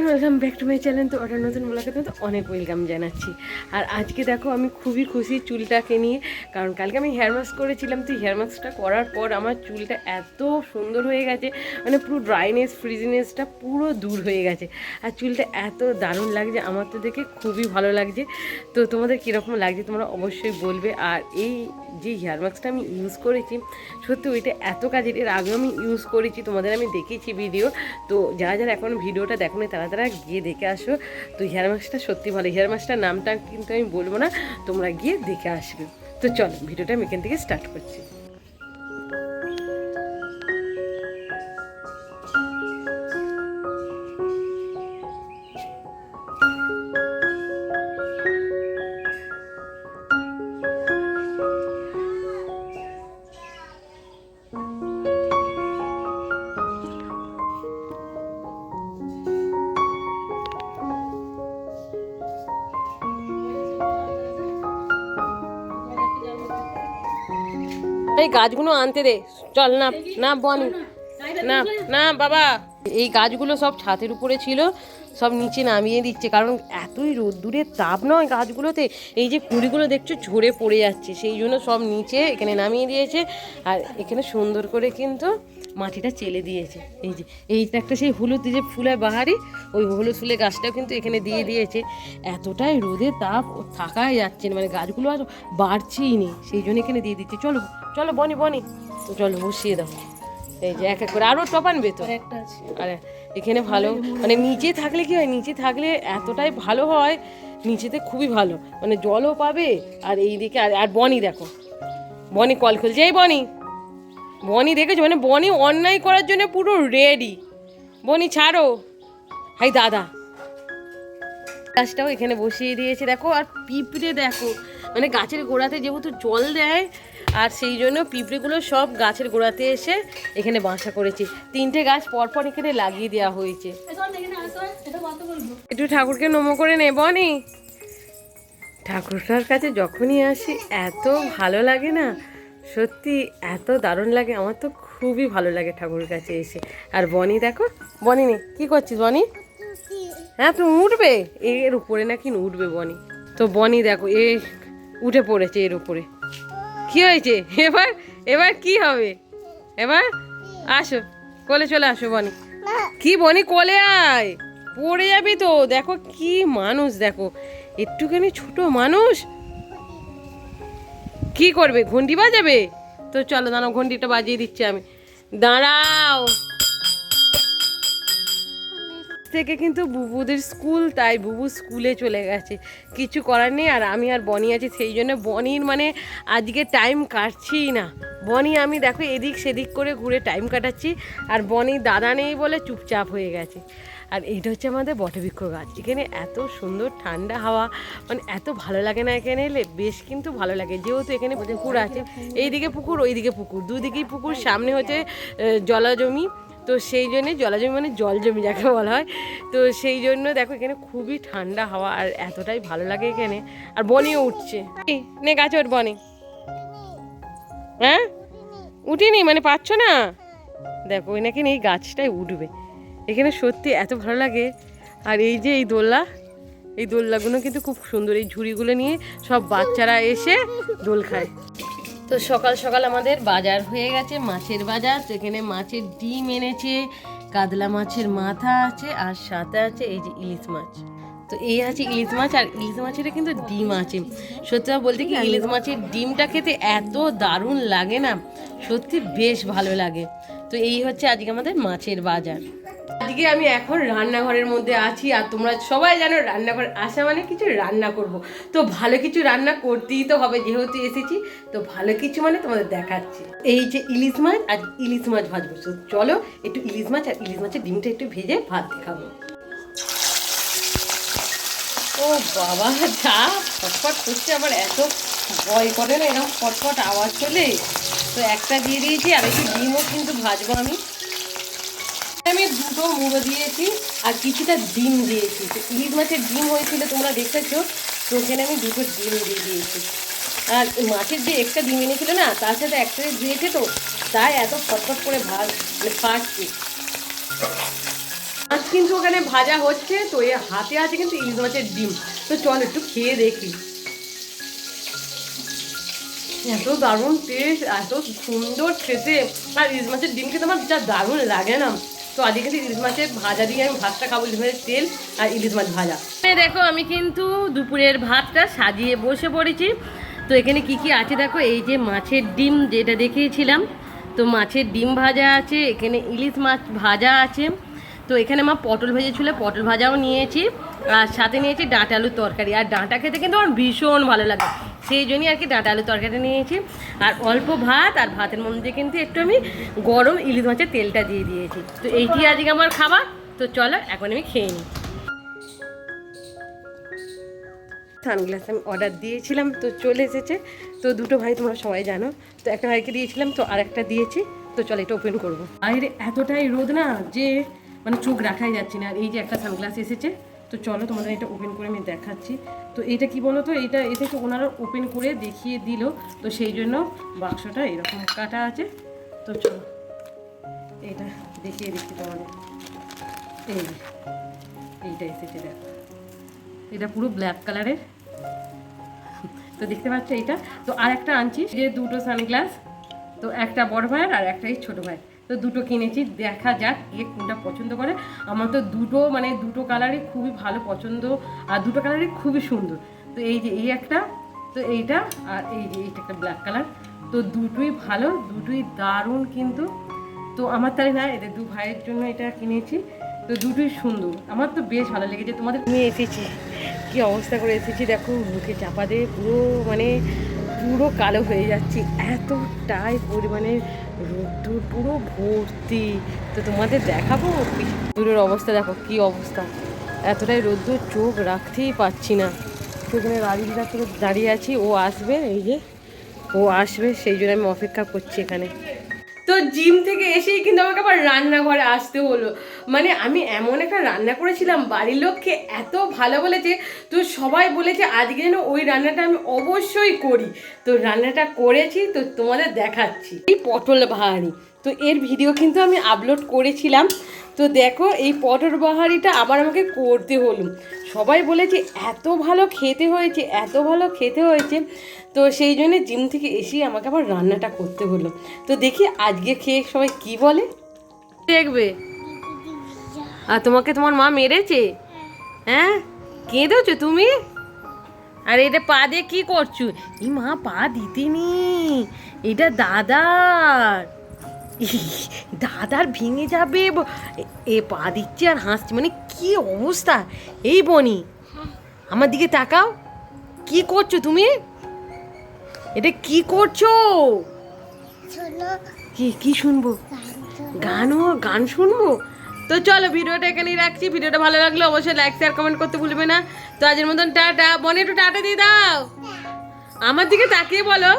Welcome back to my channel. তো ওটা নতুন ব্লগে তো অনেক ওয়েলকাম জানাচ্ছি। আর আজকে দেখো আমি খুবই খুশি চুলটাকে নিয়ে, কারণ কালকে আমি হেয়ার মাস্ক করেছিলাম। তো হেয়ার মাস্কটা করার পর আমার চুলটা এত সুন্দর হয়ে গেছে, মানে পুরো ড্রাইনেস ফ্রিজিনেসটা পুরো দূর হয়ে গেছে। আর চুলটা এত দারুণ লাগছে, আমার তো দেখে খুবই ভালো লাগছে। তো তোমাদের কীরকম লাগছে তোমরা অবশ্যই বলবে। আর এই যে হেয়ার মাস্কটা আমি ইউজ করেছি, সত্যি ওইটা এত কাজের। এর আগেও আমি ইউজ করেছি, তোমাদের আমি দেখিয়েছি ভিডিও। তো যারা যারা এখন ভিডিওটা দেখো না তারা তারা গিয়ে দেখে আসো। তো হেয়ার মাস্কটা সত্যি ভালো। হেয়ার মাস্কটার নামটা কিন্তু আমি বলবো না, তোমরা গিয়ে দেখে আসবে। তো চলো ভিডিওটা আমি এখান থেকে স্টার্ট করছি। এই গাছগুলো আনতে দে, চল। না না বনি, না না বাবা, এই গাছগুলো সব ছাদের উপরে ছিল, সব নিচে নামিয়ে দিচ্ছে। কারণ এতই রোদ্দুরের তাপ নয় গাছগুলোতে, এই যে কুঁড়িগুলো দেখছো ঝরে পড়ে যাচ্ছে, সেই জন্য সব নিচে এখানে নামিয়ে দিয়েছে। আর এখানে সুন্দর করে কিন্তু মাটিটা চেলে দিয়েছে। এই যে এইটা একটা সেই হলুদ যে ফুলের বাহারি, ওই হলুদ ফুলের গাছটাও কিন্তু এখানে দিয়ে দিয়েছে। এতটাই রোদের তাপ থাকাই যাচ্ছে না, মানে গাছগুলো আর বাড়ছেই নেই, সেই জন্য এখানে দিয়ে দিচ্ছে। চলো চলো বনি বনি, তো চলো বসিয়ে দাও। এই যে এক এক করে আরও টপ আনবে তো একটা আছে। আর এখানে ভালো, মানে নিচে থাকলে কি হয়, নিচে থাকলে এতটাই ভালো হয়, নিচেতে খুবই ভালো, মানে জলও পাবে। আর এইদিকে আর বনি দেখো, বনি কল খুলছে। এই বনি, বনি দেখেছো, মানে বনি অন্যায় করার জন্য পুরো রেডি। বনি ছাড়ো, হাই দাদা। গাছটাও এখানে বসিয়ে দিয়েছে দেখো। আর পিঁপড়ে দেখো, মানে গাছের গোড়াতে যেহেতু জল দেয়, আর সেই জন্য পিঁপড়েগুলো সব গাছের গোড়াতে এসে এখানে বাসা করেছে। 3টে গাছ পরপর এখানে লাগিয়ে দেওয়া হয়েছে। একটু ঠাকুরকে নমো করে নেব নি। ঠাকুরটার কাছে যখনই আসি এত ভালো লাগে না, সত্যি এত দারুণ লাগে। আমার তো খুবই ভালো লাগে ঠাকুরের কাছে এসে। আর বনি দেখো, বনি নে কী করছিস বনি? হ্যাঁ তুমি উঠবে, এর উপরে নাকি উঠবে বনি। তো বনি দেখো এ উঠে পড়েছে এর উপরে। কি হয়েছে এবার? এবার কি হবে? এবার আসো, কোলে চলে আসো বনি। কি বনি কোলে আয়, পড়ে যাবি তো। দেখো কি মানুষ, দেখো একটুখানি ছোট মানুষ কি করবে, ঘন্টি বাজাবে। তো চলো দাঁড়াও, ঘন্টিটা বাজিয়ে দিচ্ছি আমি, দাঁড়াও। থেকে কিন্তু বুবুদের স্কুল, তাই বুবু স্কুলে চলে গেছে, কিছু করার নেই। আর আমি আর বনি আছি, সেই জন্য বনির মানে আজকে টাইম কাটছিই না। বনি আমি দেখো এদিক সেদিক করে ঘুরে টাইম কাটাচ্ছি, আর বনির দাদা নেই বলে চুপচাপ হয়ে গেছে। আর এইটা হচ্ছে আমাদের বটবৃক্ষ গাছ। এখানে এত সুন্দর ঠান্ডা হাওয়া, মানে এত ভালো লাগে না এখানে এলে, বেশ কিন্তু ভালো লাগে। যেহেতু এখানে পুকুর আছে, এইদিকে পুকুর ওইদিকে পুকুর, দুদিকেই পুকুর, সামনে হচ্ছে জলাজমি। তো সেই জন্যে জলাজমি মানে জল জমি যাকে বলা হয়। তো সেই জন্য দেখো এখানে খুবই ঠান্ডা হাওয়া, আর এতটাই ভালো লাগে এখানে। আর বনিও উঠছে, নে গাছে ওঠ বনি। হ্যাঁ উঠিনি মানে পাচ্ছ না, দেখো ওই নাকি এই গাছটাই উঠবে। এখানে সত্যি এত ভালো লাগে। আর এই যে এই দোলনা, এই দোলনাগুলো কিন্তু খুব সুন্দর। এই ঝুড়িগুলো নিয়ে সব বাচ্চারা এসে দোল খায়। তো সকাল সকাল আমাদের বাজার হয়ে গেছে, মাছের বাজার। তো এখানে মাছের ডিম এনেছে, কাতলা মাছের মাথা আছে, আর সাথে আছে এই যে ইলিশ মাছ। তো এই আছে ইলিশ মাছ, আর ইলিশ মাছের কিন্তু ডিম আছে। সত্যি বলতে কি, ইলিশ মাছের ডিমটা খেতে এত দারুণ লাগে না, সত্যি বেশ ভালো লাগে। তো এই হচ্ছে আজকে আমাদের মাছের বাজার। আজকে আমি এখন রান্নাঘরের মধ্যে আছি, আর তোমরা সবাই জানো রান্নাঘরে আসা মানে কিছু রান্না করব। তো ভালো কিছু রান্না করতেই তো হবে, যেহেতু এসেছি। তো ভালো কিছু মানে তোমাদের দেখাচ্ছি। এই যে ইলিশ মাছ, আর ইলিশ মাছ ভাজবো। তো চলো একটু ইলিশ মাছ আর ইলিশ মাছের ডিমটা একটু ভেজে ভাত দেখাবো। ও বাবা, যা ফটফট করছে, আমার এত ভয় করে না এরকম ফটফট আওয়াজ চলে। তো একটা দিয়ে দিয়েছি, আর একটু ডিমও কিন্তু ভাজবো আমি। আমি 2টো মুড়ো দিয়েছি, আর কিছুটা ডিম দিয়েছি। তো ইলিশ মাছের ডিম হয়েছিল তোমরা দেখেছো, তো ওখানে আমি 2টো ডিম দিয়ে দিয়েছি। আর মাছের যে একটা ডিম এনেছিল না, তার সাথে একটা দিয়েছে, তো তাই এত ফটফট করে ফাটছে। মাছ কিন্তু ওখানে ভাজা হচ্ছে, তো এর হাতে আছে কিন্তু ইলিশ মাছের ডিম। তো চল একটু খেয়ে দেখি। এত দারুণ টেস্ট, এত সুন্দর খেতে, আর ইলিশ মাছের ডিম খেতে আমার যা দারুণ লাগে না। তো আজকে কিন্তু ইলিশ মাছের ভাজা দিয়ে আমি ভাতটা খাবো, ইলিশ মাছের তেল আর ইলিশ মাছ ভাজা। দেখো আমি কিন্তু দুপুরের ভাতটা সাজিয়ে বসে পড়েছি। তো এখানে কি কি আছে দেখো, এই যে মাছের ডিম যেটা দেখিয়েছিলাম, তো মাছের ডিম ভাজা আছে, এখানে ইলিশ মাছ ভাজা আছে, তো এখানে মা পটল ভেজেছিল, পটল ভাজাও নিয়েছি, আর সাথে নিয়েছি ডাঁটা আলুর তরকারি। আর ডাঁটা খেতে কিন্তু আমার ভীষণ ভালো লাগে, সেই জন্যই আর কি ডাঁটা আলুর তরকারি নিয়েছি। আর অল্প ভাত, আর ভাতের মধ্যে কিন্তু একটু আমি গরম ইলিশ মাছের তেলটা দিয়ে দিয়েছি। তো এইটি আজকে আমার খাবার। তো চলো এখন আমি খেয়ে নিই। সানগ্লাস আমি অর্ডার দিয়েছিলাম, তো চলে এসেছে। তো দুটো ভাই তোমরা সবাই জানো, তো একটা ভাইকে দিয়েছিলাম, তো আর একটা দিয়েছি। তো চলো এটা ওপেন করবো। বাইরে এতটাই রোদ না যে মানে চোখ রাখাই যাচ্ছে না। আর এই যে একটা সানগ্লাস এসেছে, তো চলো তোমাদের এটা ওপেন করে আমি দেখাচ্ছি। তো এটা কি বলো তো, এটা এসেছে ওনারা ওপেন করে দেখিয়ে দিল, তো সেই জন্য বাক্সটা এরকম কাটা আছে। তো চলো এটা দেখিয়ে দিচ্ছি তোমাদের। এইটা এসেছে দেখো, এটা পুরো ব্ল্যাক কালারের। তো দেখতে পাচ্ছ এইটা। তো আর একটা আনছি, যে দুটো সানগ্লাস, তো একটা বড় ভাইয়ের আর একটা এই ছোটো ভাই। তো দুটো কিনেছি, দেখা যাক কে কোনটা পছন্দ করে। আমার তো দুটো মানে দুটো কালারই খুবই ভালো পছন্দ, আর দুটো কালারই খুবই সুন্দর। তো এই যে এই একটা, তো এইটা, আর এই যে এইটা একটা ব্ল্যাক কালার। তো দুটোই ভালো, দুটোই দারুণ কিন্তু। তো আমার তাই না, এদের দু ভাইয়ের জন্য এটা কিনেছি। তো দুটোই সুন্দর, আমার তো বেশ ভালো লেগেছে। তোমাদের নিয়ে এসেছি, কি অবস্থা করে এসেছি দেখো, মুখে চাপা দিয়ে পুরো মানে পুরো কালো হয়ে যাচ্ছি, এতটাই পরিমাণে রোদ্দুর পুরো ভর্তি। তো তোমাদের দেখাবো দূরের অবস্থা, দেখো কি অবস্থা, এতটাই রোদ্দুর, চোখ রাখতেই পাচ্ছি না। সেখানে রাজীবদা থেকে দাঁড়িয়ে আছি, ও আসবে, এই যে ও আসবে, সেই জন্য আমি অপেক্ষা করছি এখানে। তো জিম থেকে এসেই কিন্তু আমাকে আবার রান্নাঘরে আসতে হলো। মানে আমি এমন একটা রান্না করেছিলাম, বাড়ির লোককে এত ভালো বলেছে, তো সবাই বলেছে আজকে যেন ওই রান্নাটা আমি অবশ্যই করি। তো রান্নাটা করেছি, তো তোমাদের দেখাচ্ছি। এই পটল বাহারি, তো এর ভিডিও কিন্তু আমি আপলোড করেছিলাম। তো দেখো এই পটল বাহারিটা আবার আমাকে করতে হলো। সবাই বলেছে এত ভালো খেতে হয়েছে, এত ভালো খেতে হয়েছে। তো সেই জন্য জিম থেকে এসেই আমাকে আবার রান্নাটা করতে হলো। তো দেখি আজকে খেয়ে সবাই কি বলে, দেখবে। আর তোমাকে তোমার মা মেরেছে? হ্যাঁ, কেঁদেছো তুমি? আর এটা পা দিয়ে কী করছো? এই মা পা দিতেনি, এটা দাদার, দাদার ভেঙে যাবে। এ পা দিচ্ছে আর হাসছে, মানে কি অবস্থা। এই বনি, আমার দিকে তাকাও, কি করছো তুমি? এটা কি করছো? কি শুনবো? গান শুনবো? তো চলো ভিডিওটা এখানেই রাখছি। ভিডিওটা ভালো লাগলে অবশ্যই লাইক শেয়ার কমেন্ট করতে ভুলবে না। তো আজের মতন টাটা। বনে একটু টাটা দিয়ে দাও, আমার দিকে তাকিয়ে বলো।